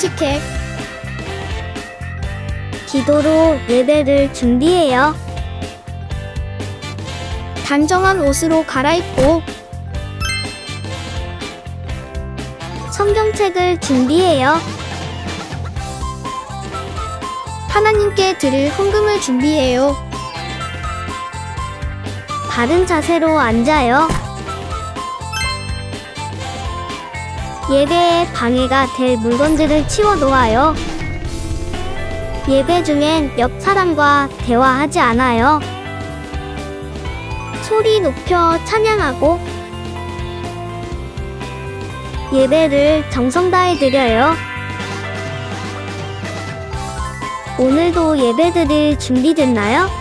솔직해. 기도로 예배를 준비해요. 단정한 옷으로 갈아입고 성경책을 준비해요. 하나님께 드릴 헌금을 준비해요. 바른 자세로 앉아요. 예배에 방해가 될 물건들을 치워 놓아요. 예배 중엔 옆 사람과 대화하지 않아요. 소리 높여 찬양하고 예배를 정성 다해 드려요. 오늘도 예배드릴 준비됐나요?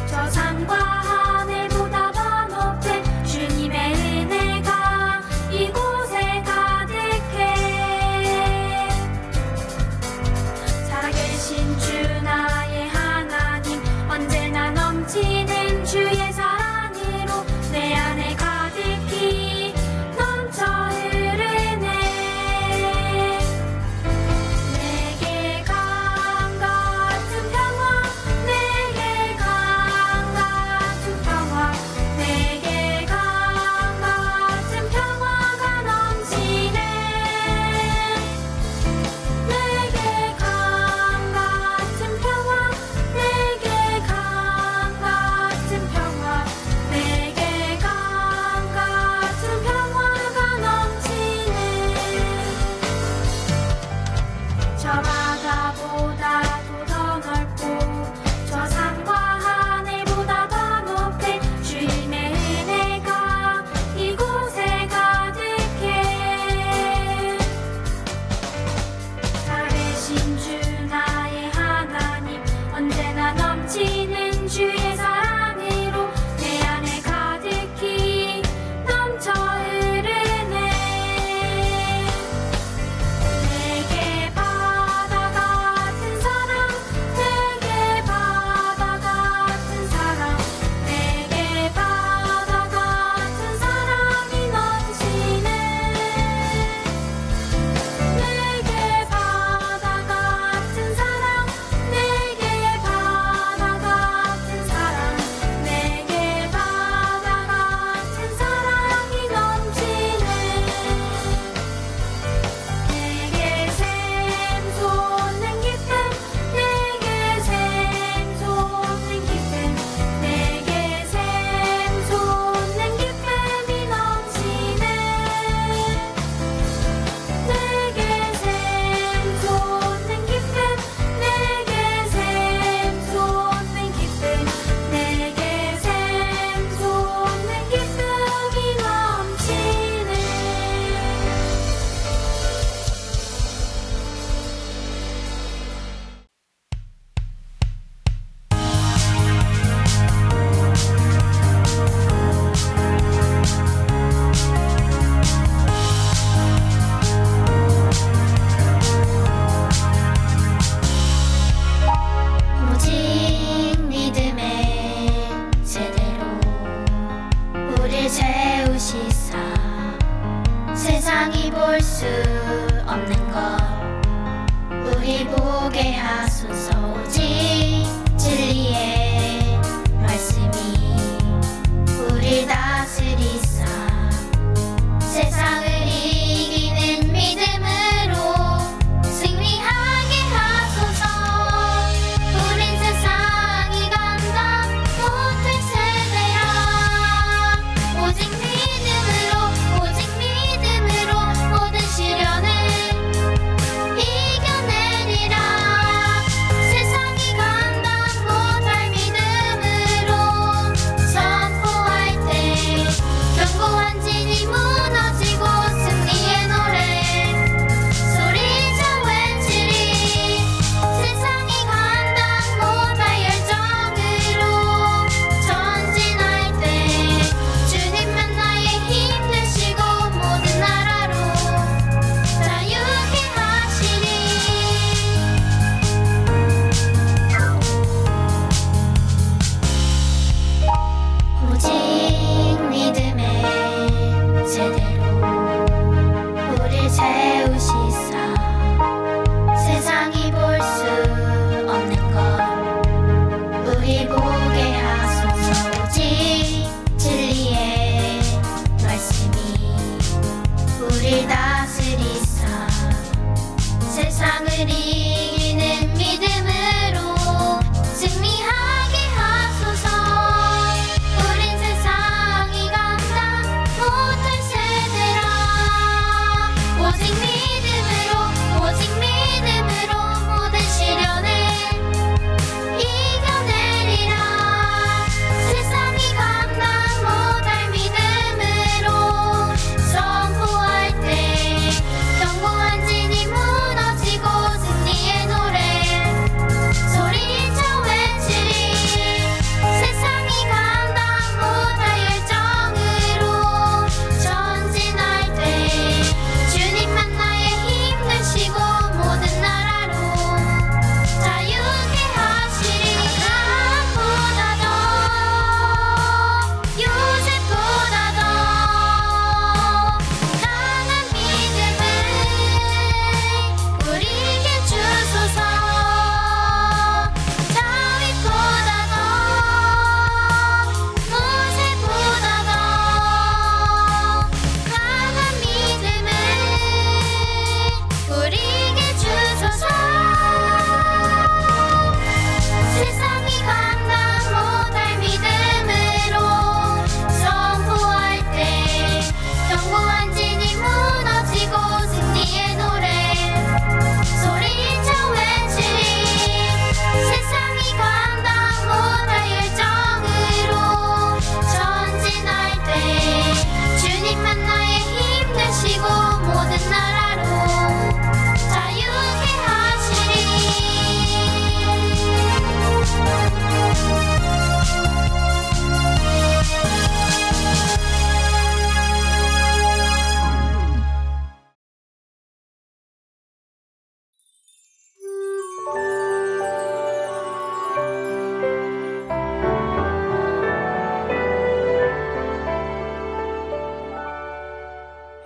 저 산과 하늘보다 더 높은 주님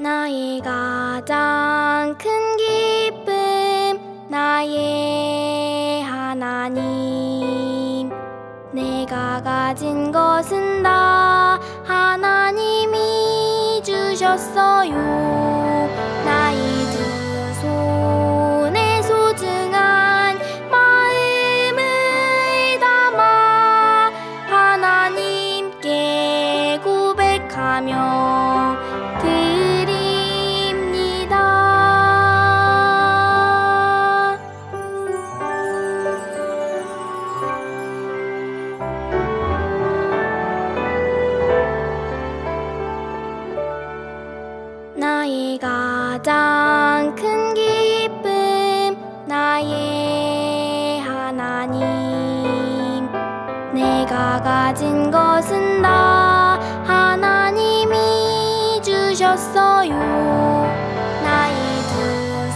나의 가장 큰 기쁨 나의 하나님 내가 가진 것은 다 하나님이 주셨어요. 나의 두 손에 소중한 마음을 담아 하나님께 고백하며 드립니다. 나의 가장 큰 기쁨 나의 하나님 내가 가진 것은 다 하나님이 주셨어요. 나의 두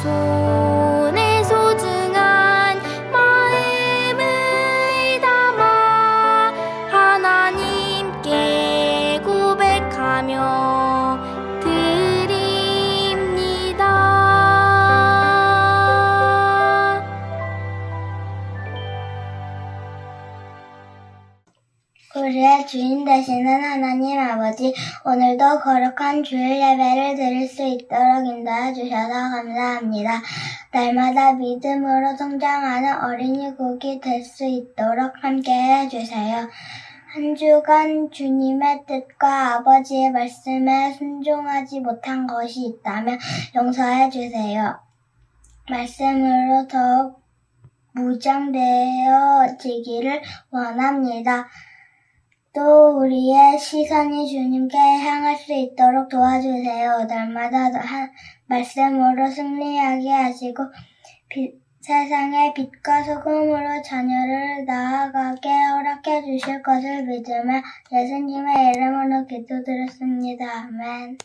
손에 소중한 마음을 담아 하나님께 고백하며 드립니다. 우리의 주인 되시는 하나님 아버지, 오늘도 거룩한 주일 예배를 드릴 수 있도록 인도해 주셔서 감사합니다. 날마다 믿음으로 성장하는 어린이 국이 될 수 있도록 함께해 주세요. 한 주간 주님의 뜻과 아버지의 말씀에 순종하지 못한 것이 있다면 용서해 주세요. 말씀으로 더욱 무장되어지기를 원합니다. 또 우리의 시선이 주님께 향할 수 있도록 도와주세요. 날마다 말씀으로 승리하게 하시고 세상의 빛과 소금으로 자녀를 나아가게 허락해 주실 것을 믿으며 예수님의 이름으로 기도드렸습니다. 아멘.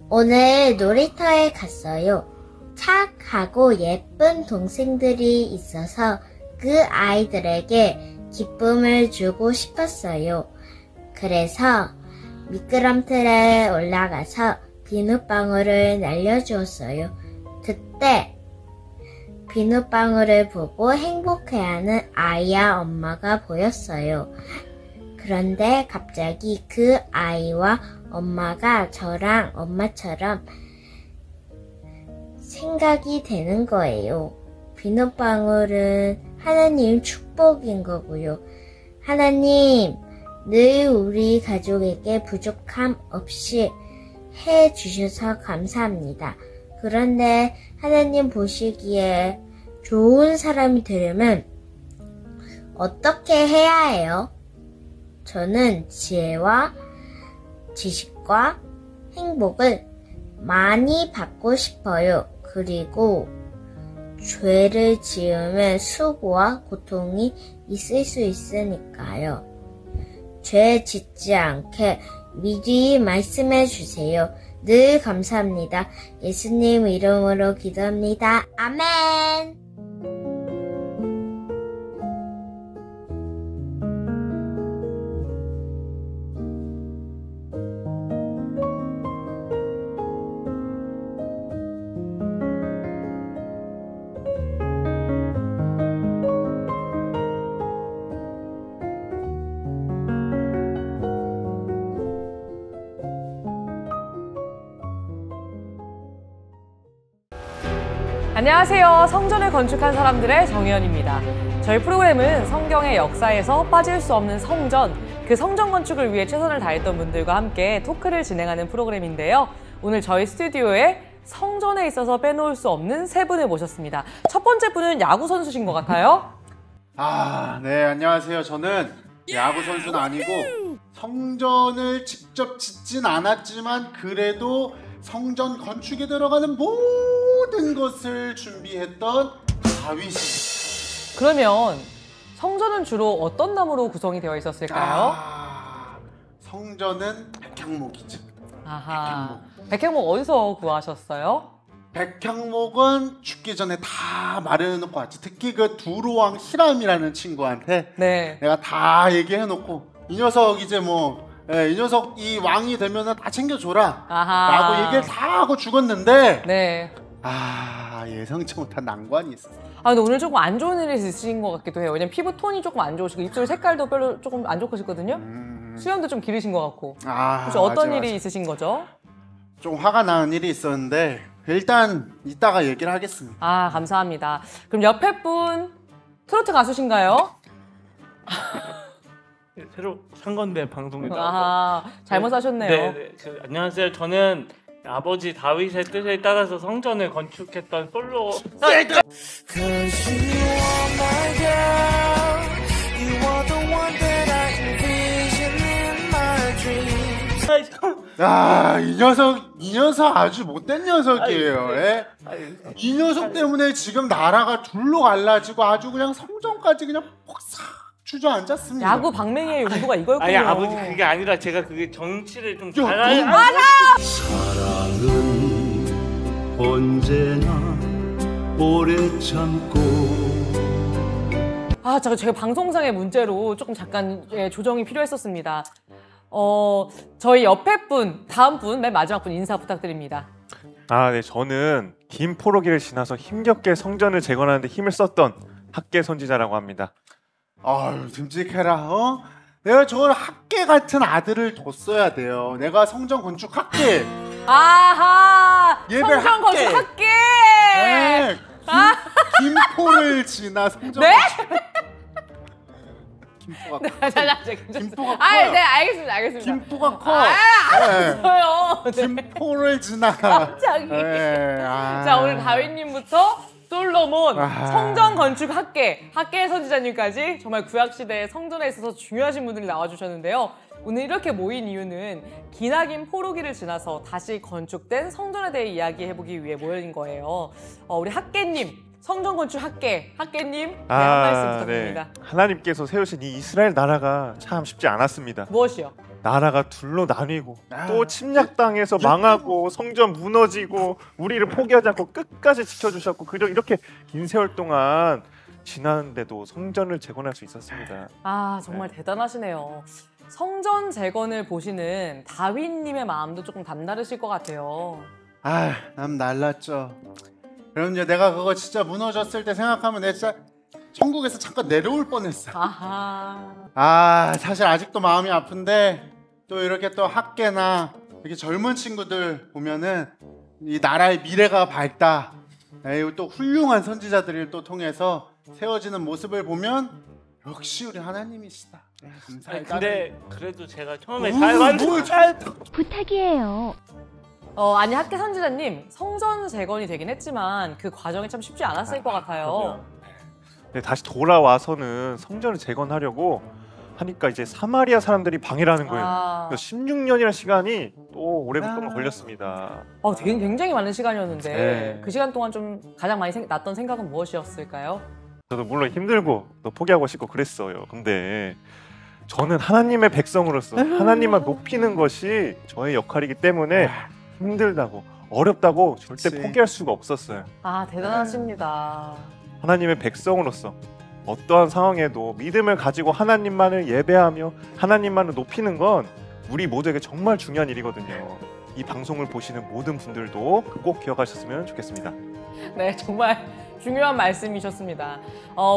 오늘 놀이터에 갔어요. 착하고 예쁜 동생들이 있어서 그 아이들에게 기쁨을 주고 싶었어요. 그래서 미끄럼틀에 올라가서 비눗방울을 날려주었어요. 그때 비눗방울을 보고 행복해하는 아이와 엄마가 보였어요. 그런데 갑자기 그 아이와 엄마가 저랑 엄마처럼 생각이 되는 거예요. 비눗방울은 하나님 축복인 거고요. 하나님, 늘 우리 가족에게 부족함 없이 해주셔서 감사합니다. 그런데 하나님 보시기에 좋은 사람이 되려면 어떻게 해야 해요? 저는 지혜와 지식과 행복을 많이 받고 싶어요. 그리고 죄를 지으면 수고와 고통이 있을 수 있으니까요. 죄 짓지 않게 미리 말씀해 주세요. 늘 감사합니다. 예수님 이름으로 기도합니다. 아멘. 안녕하세요. 성전을 건축한 사람들의 정혜연입니다. 저희 프로그램은 성경의 역사에서 빠질 수 없는 성전, 그 성전 건축을 위해 최선을 다했던 분들과 함께 토크를 진행하는 프로그램인데요. 오늘 저희 스튜디오에 성전에 있어서 빼놓을 수 없는 세 분을 모셨습니다. 첫 번째 분은 야구 선수신 것 같아요. 네, 안녕하세요. 저는 야구 선수는 아니고 성전을 직접 짓진 않았지만 그래도 성전 건축에 들어가는 모든 것을 준비했던 다윗입니다. 그러면 성전은 주로 어떤 나무로 구성이 되어 있었을까요? 성전은 백향목이죠. 아하, 백향목 어디서 구하셨어요? 백향목은 죽기 전에 다 마련해놓고 왔지. 특히 그 두루왕 히람이라는 친구한테 네. 내가 다 얘기해놓고 이 녀석 이제 뭐 이 녀석 이 왕이 되면은 다 챙겨줘라 아하. 라고 얘기를 다 하고 죽었는데 네. 예상치 못한 난관이 있었어. 근데 오늘 조금 안 좋은 일이 있으신 것 같기도 해요. 왜냐면 피부 톤이 조금 안 좋으시고 입술 색깔도 별로 조금 안 좋으시거든요. 수염도 좀 기르신 것 같고. 혹시 어떤 맞아, 일이 맞아. 있으신 거죠? 좀 화가 나는 일이 있었는데 일단 이따가 얘기를 하겠습니다. 감사합니다. 그럼 옆에 분 트로트 가수신가요? 새로 산 건데 방송에 잘못 사셨네요. 네. 안녕하세요. 저는 아버지 다윗의 뜻에 따라서 성전을 건축했던 솔로. 이 녀석 아주 못된 녀석이에요. 예? 이 녀석 때문에 지금 나라가 둘로 갈라지고 아주 그냥 성전까지 그냥 퍽싹 주저앉았습니다. 야구 박맹이의 용도가 이거였군요. 아니 아버지 그게 아니라 제가 그게 정치를 좀 잘 사랑은 언제나 오래 참고. 제가 방송상의 문제로 조금 잠깐 조정이 필요했었습니다. 저희 옆에 분, 다음 분, 맨 마지막 분 인사 부탁드립니다. 네, 저는 긴 포로기를 지나서 힘겹게 성전을 재건하는 데 힘을 썼던 학계 선지자라고 합니다. 아유, 듬직해라. 내가 저걸 학계 같은 아들을 뒀어야 돼요. 내가 성전 건축 학계. 예배 성전 학계. 건축 학계. 네, 김포를 지나 성전 네? 김포가 김포가 커요. 네, 알겠습니다. 김포가 커. 알았어요. 김포를 지나. 갑자기. 자, 오늘 다윗님부터 솔로몬, 성전 건축 학계 선지자님까지 정말 구약시대의 성전에 있어서 중요하신 분들이 나와주셨는데요. 오늘 이렇게 모인 이유는 기나긴 포로기를 지나서 다시 건축된 성전에 대해 이야기해보기 위해 모인 거예요. 우리 학계님, 성전 건축 학계님 한 말씀 부탁드립니다. 네. 하나님께서 세우신 이 이스라엘 나라가 참 쉽지 않았습니다. 무엇이요? 나라가 둘로 나뉘고 또 침략당해서 망하고 성전 무너지고 우리를 포기하지 않고 끝까지 지켜주셨고 이렇게 긴 세월 동안 지났는데도 성전을 재건할 수 있었습니다. 정말 대단하시네요. 성전 재건을 보시는 다윗님의 마음도 조금 남다르실 것 같아요. 남 날랐죠. 그럼 이제 내가 그거 진짜 무너졌을 때 생각하면 내가 진짜 천국에서 잠깐 내려올 뻔했어. 사실 아직도 마음이 아픈데 또 이렇게 또 학계나 이렇게 젊은 친구들 보면은 이 나라의 미래가 밝다. 또 훌륭한 선지자들을 또 통해서 세워지는 모습을 보면 역시 우리 하나님이시다. 근데 그래도 제가 처음에 부탁이에요. 학계 선지자님, 성전 재건이 되긴 했지만 그 과정이 참 쉽지 않았을 것 같아요. 네, 다시 돌아와서는 성전을 재건하려고 하니까 이제 사마리아 사람들이 방해를 하는 거예요. 16년이라는 시간이 또 오랫동안 걸렸습니다. 굉장히 많은 시간이었는데 네. 그 시간 동안 좀 가장 많이 났던 생각은 무엇이었을까요? 저도 물론 힘들고 또 포기하고 싶고 그랬어요. 근데 저는 하나님의 백성으로서 하나님만 높이는 것이 저의 역할이기 때문에 힘들다고 어렵다고 절대 포기할 수가 없었어요. 대단하십니다. 하나님의 백성으로서 어떠한 상황에도 믿음을 가지고 하나님만을 예배하며 하나님만을 높이는 건 우리 모두에게 정말 중요한 일이거든요. 이 방송을 보시는 모든 분들도 꼭 기억하셨으면 좋겠습니다. 네, 정말 중요한 말씀이셨습니다.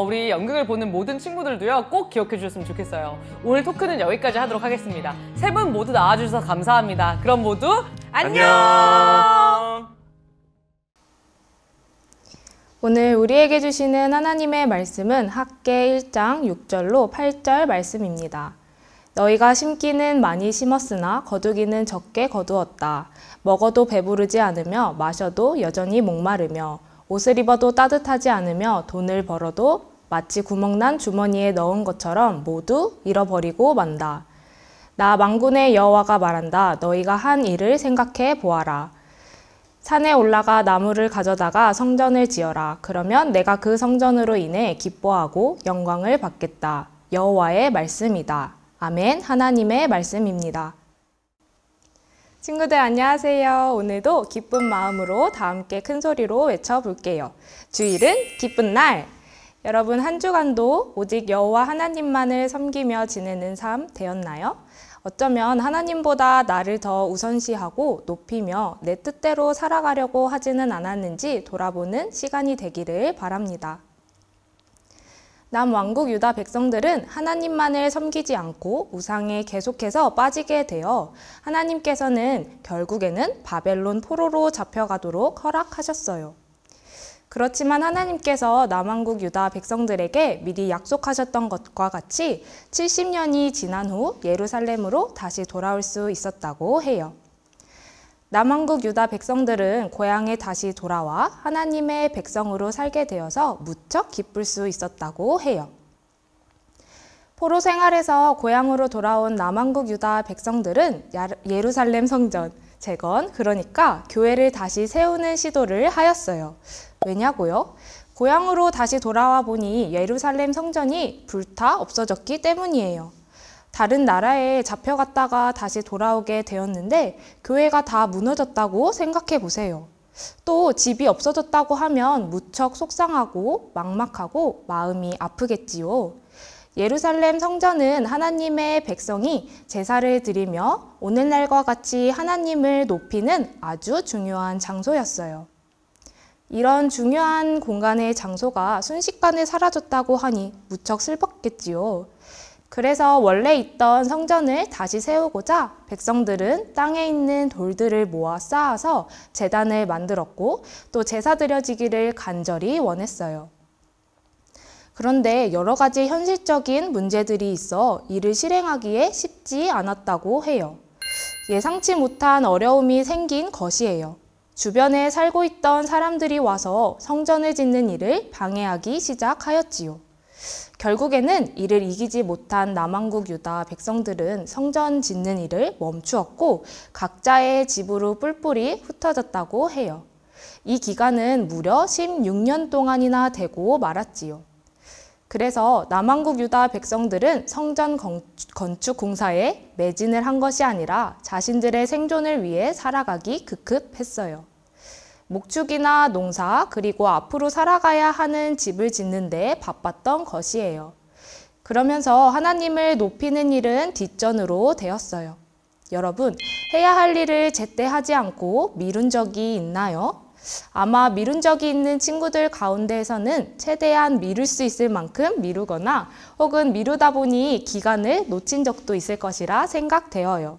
우리 연극을 보는 모든 친구들도요, 꼭 기억해 주셨으면 좋겠어요. 오늘 토크는 여기까지 하도록 하겠습니다. 세 분 모두 나와주셔서 감사합니다. 그럼 모두 안녕! 오늘 우리에게 주시는 하나님의 말씀은 학계 1장 6절로 8절 말씀입니다. 너희가 심기는 많이 심었으나 거두기는 적게 거두었다. 먹어도 배부르지 않으며 마셔도 여전히 목마르며 옷을 입어도 따뜻하지 않으며 돈을 벌어도 마치 구멍난 주머니에 넣은 것처럼 모두 잃어버리고 만다. 나 만군의 여호와가 말한다. 너희가 한 일을 생각해 보아라. 산에 올라가 나무를 가져다가 성전을 지어라. 그러면 내가 그 성전으로 인해 기뻐하고 영광을 받겠다. 여호와의 말씀이다. 아멘. 하나님의 말씀입니다. 친구들 안녕하세요. 오늘도 기쁜 마음으로 다 함께 큰 소리로 외쳐볼게요. 주일은 기쁜 날! 여러분 한 주간도 오직 여호와 하나님만을 섬기며 지내는 삶 되었나요? 어쩌면 하나님보다 나를 더 우선시하고 높이며 내 뜻대로 살아가려고 하지는 않았는지 돌아보는 시간이 되기를 바랍니다. 남왕국 유다 백성들은 하나님만을 섬기지 않고 우상에 계속해서 빠지게 되어 하나님께서는 결국에는 바벨론 포로로 잡혀가도록 허락하셨어요. 그렇지만 하나님께서 남왕국 유다 백성들에게 미리 약속하셨던 것과 같이 70년이 지난 후 예루살렘으로 다시 돌아올 수 있었다고 해요. 남왕국 유다 백성들은 고향에 다시 돌아와 하나님의 백성으로 살게 되어서 무척 기쁠 수 있었다고 해요. 포로 생활에서 고향으로 돌아온 남왕국 유다 백성들은 예루살렘 성전, 재건, 그러니까 교회를 다시 세우는 시도를 하였어요. 왜냐고요? 고향으로 다시 돌아와 보니 예루살렘 성전이 불타 없어졌기 때문이에요. 다른 나라에 잡혀갔다가 다시 돌아오게 되었는데 교회가 다 무너졌다고 생각해 보세요. 또 집이 없어졌다고 하면 무척 속상하고 막막하고 마음이 아프겠지요. 예루살렘 성전은 하나님의 백성이 제사를 드리며 오늘날과 같이 하나님을 높이는 아주 중요한 장소였어요. 이런 중요한 공간의 장소가 순식간에 사라졌다고 하니 무척 슬펐겠지요. 그래서 원래 있던 성전을 다시 세우고자 백성들은 땅에 있는 돌들을 모아 쌓아서 제단을 만들었고 또 제사 드려지기를 간절히 원했어요. 그런데 여러 가지 현실적인 문제들이 있어 이를 실행하기에 쉽지 않았다고 해요. 예상치 못한 어려움이 생긴 것이에요. 주변에 살고 있던 사람들이 와서 성전을 짓는 일을 방해하기 시작하였지요. 결국에는 이를 이기지 못한 남왕국 유다 백성들은 성전 짓는 일을 멈추었고 각자의 집으로 뿔뿔이 흩어졌다고 해요. 이 기간은 무려 16년 동안이나 되고 말았지요. 그래서 남왕국 유다 백성들은 성전 건축 공사에 매진을 한 것이 아니라 자신들의 생존을 위해 살아가기 급급했어요. 목축이나 농사 그리고 앞으로 살아가야 하는 집을 짓는 데 바빴던 것이에요. 그러면서 하나님을 높이는 일은 뒷전으로 되었어요. 여러분, 해야 할 일을 제때 하지 않고 미룬 적이 있나요? 아마 미룬 적이 있는 친구들 가운데에서는 최대한 미룰 수 있을 만큼 미루거나 혹은 미루다 보니 기간을 놓친 적도 있을 것이라 생각되어요.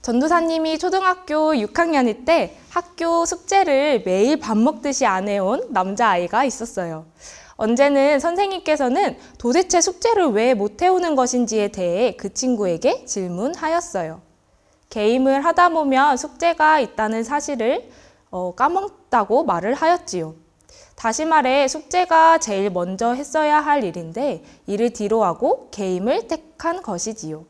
전도사님이 초등학교 6학년일 때 학교 숙제를 매일 밥 먹듯이 안 해온 남자아이가 있었어요. 언제는 선생님께서는 도대체 숙제를 왜 못 해오는 것인지에 대해 그 친구에게 질문하였어요. 게임을 하다 보면 숙제가 있다는 사실을 까먹다고 말을 하였지요. 다시 말해 숙제가 제일 먼저 했어야 할 일인데 이를 뒤로 하고 게임을 택한 것이지요.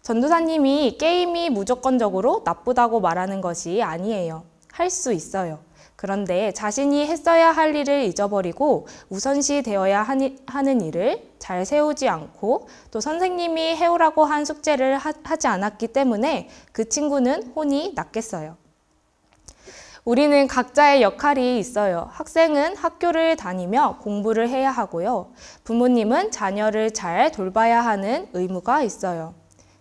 전도사님이 게임이 무조건적으로 나쁘다고 말하는 것이 아니에요. 할 수 있어요. 그런데 자신이 했어야 할 일을 잊어버리고 우선시 되어야 하는 일을 잘 세우지 않고 또 선생님이 해오라고 한 숙제를 하지 않았기 때문에 그 친구는 혼이 났겠어요. 우리는 각자의 역할이 있어요. 학생은 학교를 다니며 공부를 해야 하고요. 부모님은 자녀를 잘 돌봐야 하는 의무가 있어요.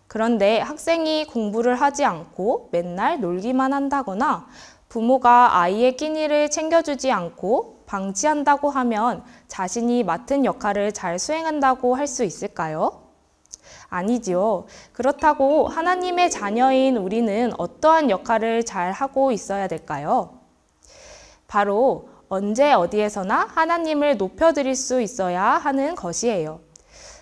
그런데 학생이 공부를 하지 않고 맨날 놀기만 한다거나 부모가 아이의 끼니를 챙겨주지 않고 방치한다고 하면 자신이 맡은 역할을 잘 수행한다고 할 수 있을까요? 아니지요. 그렇다고 하나님의 자녀인 우리는 어떠한 역할을 잘 하고 있어야 될까요? 바로 언제 어디에서나 하나님을 높여드릴 수 있어야 하는 것이에요.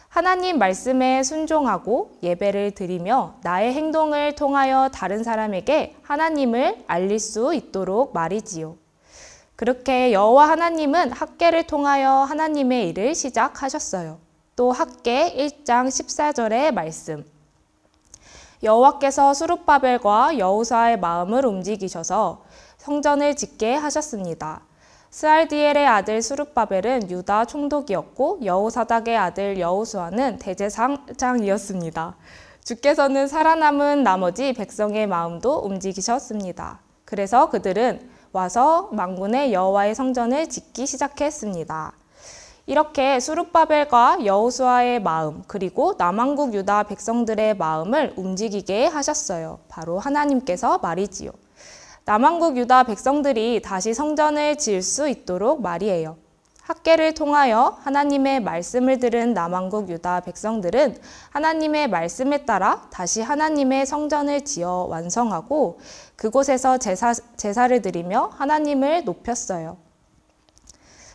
하나님 말씀에 순종하고 예배를 드리며 나의 행동을 통하여 다른 사람에게 하나님을 알릴 수 있도록 말이지요. 그렇게 여호와 하나님은 학궤를 통하여 하나님의 일을 시작하셨어요. 또 학궤 1장 14절의 말씀. 여호와께서 스룹바벨과 여호사의 마음을 움직이셔서 성전을 짓게 하셨습니다. 스알디엘의 아들 스룹바벨은 유다 총독이었고 여호사닥의 아들 여호수아는 대제사장이었습니다. 주께서는 살아남은 나머지 백성의 마음도 움직이셨습니다. 그래서 그들은 와서 만군의 여호와의 성전을 짓기 시작했습니다. 이렇게 수룹바벨과 여호수아의 마음, 그리고 남왕국 유다 백성들의 마음을 움직이게 하셨어요. 바로 하나님께서 말이지요. 남왕국 유다 백성들이 다시 성전을 지을 수 있도록 말이에요. 학개를 통하여 하나님의 말씀을 들은 남왕국 유다 백성들은 하나님의 말씀에 따라 다시 하나님의 성전을 지어 완성하고 그곳에서 제사를 드리며 하나님을 높였어요.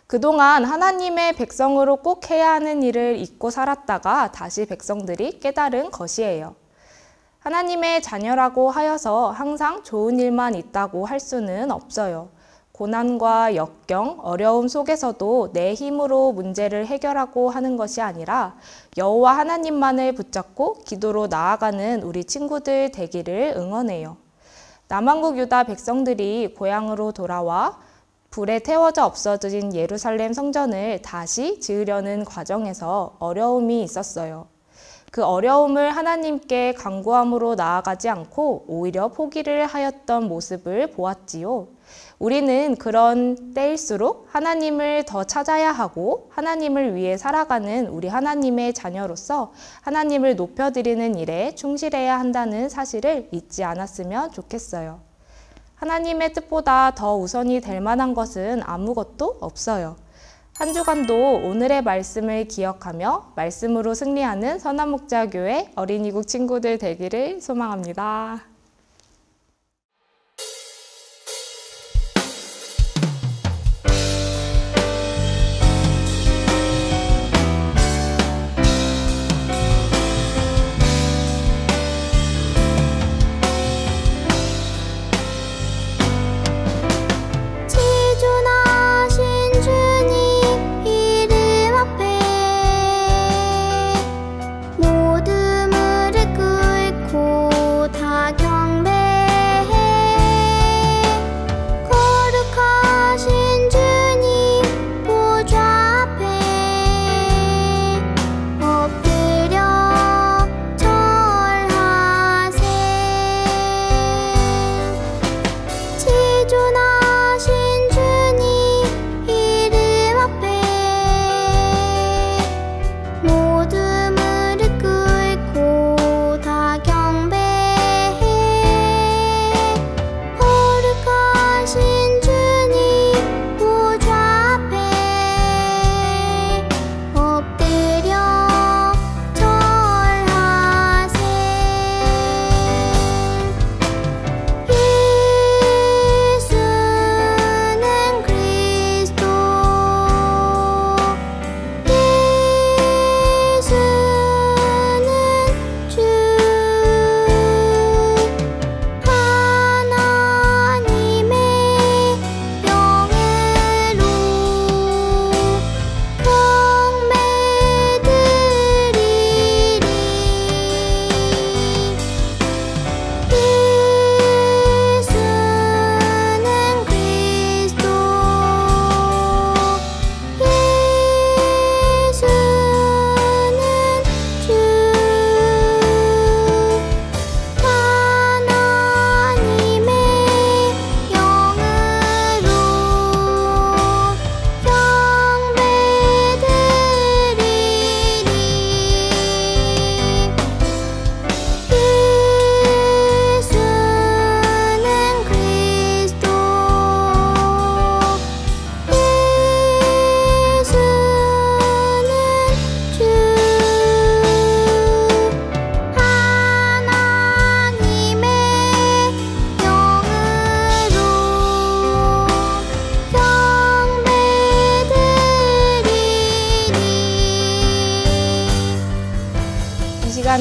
그동안 하나님의 백성으로 꼭 해야 하는 일을 잊고 살았다가 다시 백성들이 깨달은 것이에요. 하나님의 자녀라고 하여서 항상 좋은 일만 있다고 할 수는 없어요. 고난과 역경, 어려움 속에서도 내 힘으로 문제를 해결하고 하는 것이 아니라 여호와 하나님만을 붙잡고 기도로 나아가는 우리 친구들 되기를 응원해요. 남왕국 유다 백성들이 고향으로 돌아와 불에 태워져 없어진 예루살렘 성전을 다시 지으려는 과정에서 어려움이 있었어요. 그 어려움을 하나님께 간구함으로 나아가지 않고 오히려 포기를 하였던 모습을 보았지요. 우리는 그런 때일수록 하나님을 더 찾아야 하고 하나님을 위해 살아가는 우리 하나님의 자녀로서 하나님을 높여드리는 일에 충실해야 한다는 사실을 잊지 않았으면 좋겠어요. 하나님의 뜻보다 더 우선이 될 만한 것은 아무것도 없어요. 한 주간도 오늘의 말씀을 기억하며 말씀으로 승리하는 선한목자교회 어린이국 친구들 되기를 소망합니다.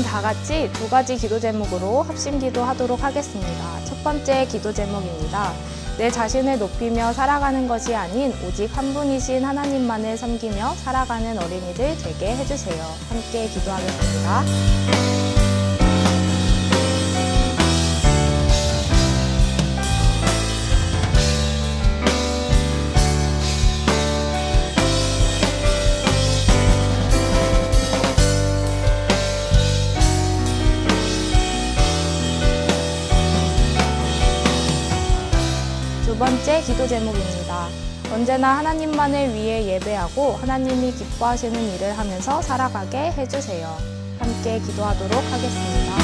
다 같이 두 가지 기도 제목으로 합심 기도하도록 하겠습니다. 첫 번째 기도 제목입니다. 내 자신을 높이며 살아가는 것이 아닌 오직 한 분이신 하나님만을 섬기며 살아가는 어린이들 되게 해주세요. 함께 기도하겠습니다. 두 번째 기도 제목입니다. 언제나 하나님만을 위해 예배하고 하나님이 기뻐하시는 일을 하면서 살아가게 해주세요. 함께 기도하도록 하겠습니다.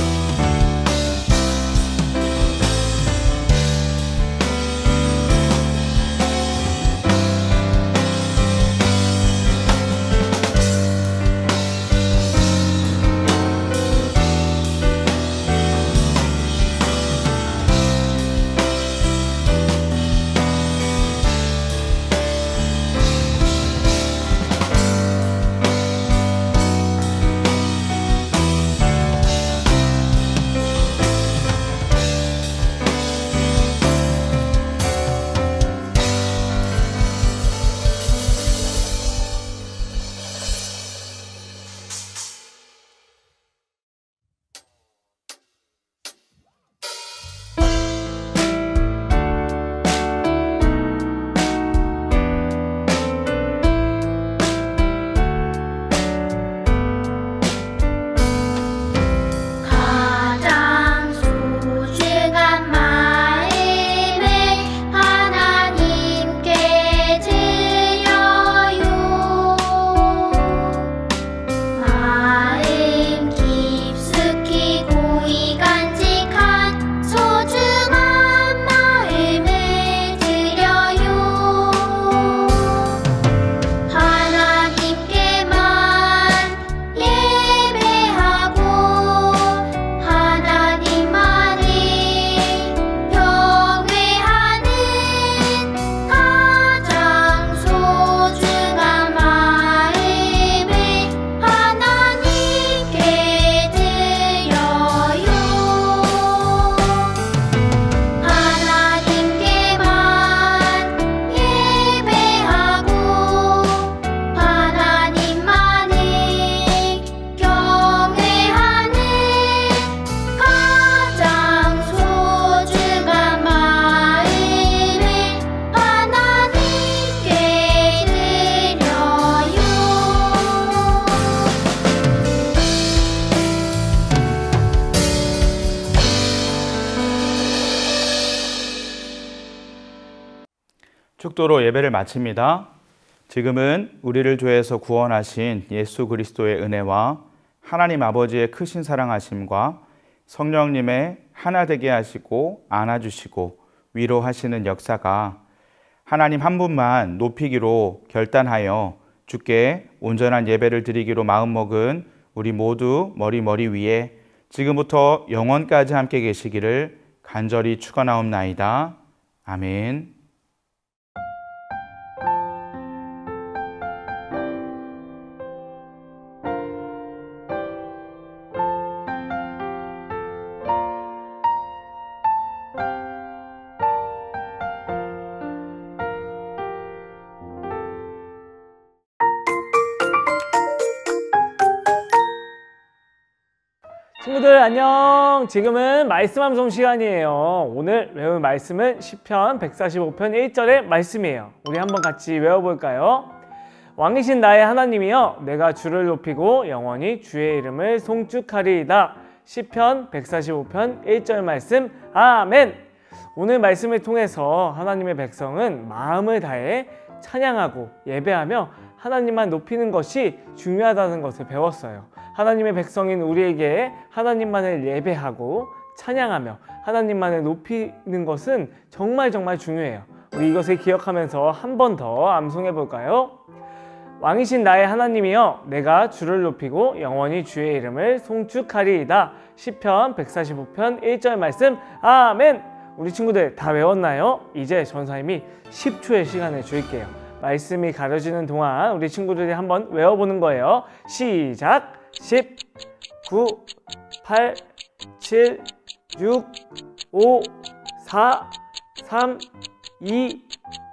축도로 예배를 마칩니다. 지금은 우리를 죄에서 구원하신 예수 그리스도의 은혜와 하나님 아버지의 크신 사랑하심과 성령님의 하나 되게 하시고 안아주시고 위로하시는 역사가 하나님 한 분만 높이기로 결단하여 주께 온전한 예배를 드리기로 마음먹은 우리 모두 머리 위에 지금부터 영원까지 함께 계시기를 간절히 축원하옵나이다. 아멘. 친구들 안녕. 지금은 말씀 암송 시간이에요. 오늘 외울 말씀은 시편 145편 1절의 말씀이에요. 우리 한번 같이 외워볼까요? 왕이신 나의 하나님이여, 내가 주를 높이고 영원히 주의 이름을 송축하리이다. 시편 145편 1절 말씀. 아멘. 오늘 말씀을 통해서 하나님의 백성은 마음을 다해 찬양하고 예배하며 하나님만 높이는 것이 중요하다는 것을 배웠어요. 하나님의 백성인 우리에게 하나님만을 예배하고 찬양하며 하나님만을 높이는 것은 정말 중요해요. 우리 이것을 기억하면서 한 번 더 암송해 볼까요? 왕이신 나의 하나님이여, 내가 주를 높이고 영원히 주의 이름을 송축하리이다. 시편 145편 1절 말씀. 아멘. 우리 친구들 다 외웠나요? 이제 전사님이 10초의 시간을 줄게요. 말씀이 가려지는 동안 우리 친구들이 한번 외워보는 거예요. 시작! 10, 9, 8, 7, 6, 5, 4, 3, 2,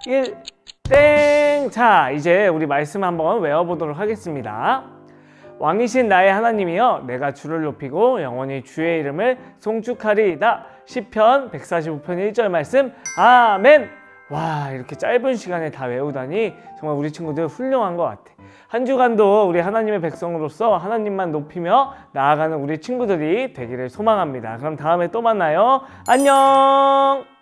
1, 땡! 자, 이제 우리 말씀 한번 외워보도록 하겠습니다. 왕이신 나의 하나님이여, 내가 주를 높이고 영원히 주의 이름을 송축하리이다. 시편 145편 1절 말씀. 아멘! 와, 이렇게 짧은 시간에 다 외우다니 정말 우리 친구들 훌륭한 것 같아. 한 주간도 우리 하나님의 백성으로서 하나님만 높이며 나아가는 우리 친구들이 되기를 소망합니다. 그럼 다음에 또 만나요. 안녕!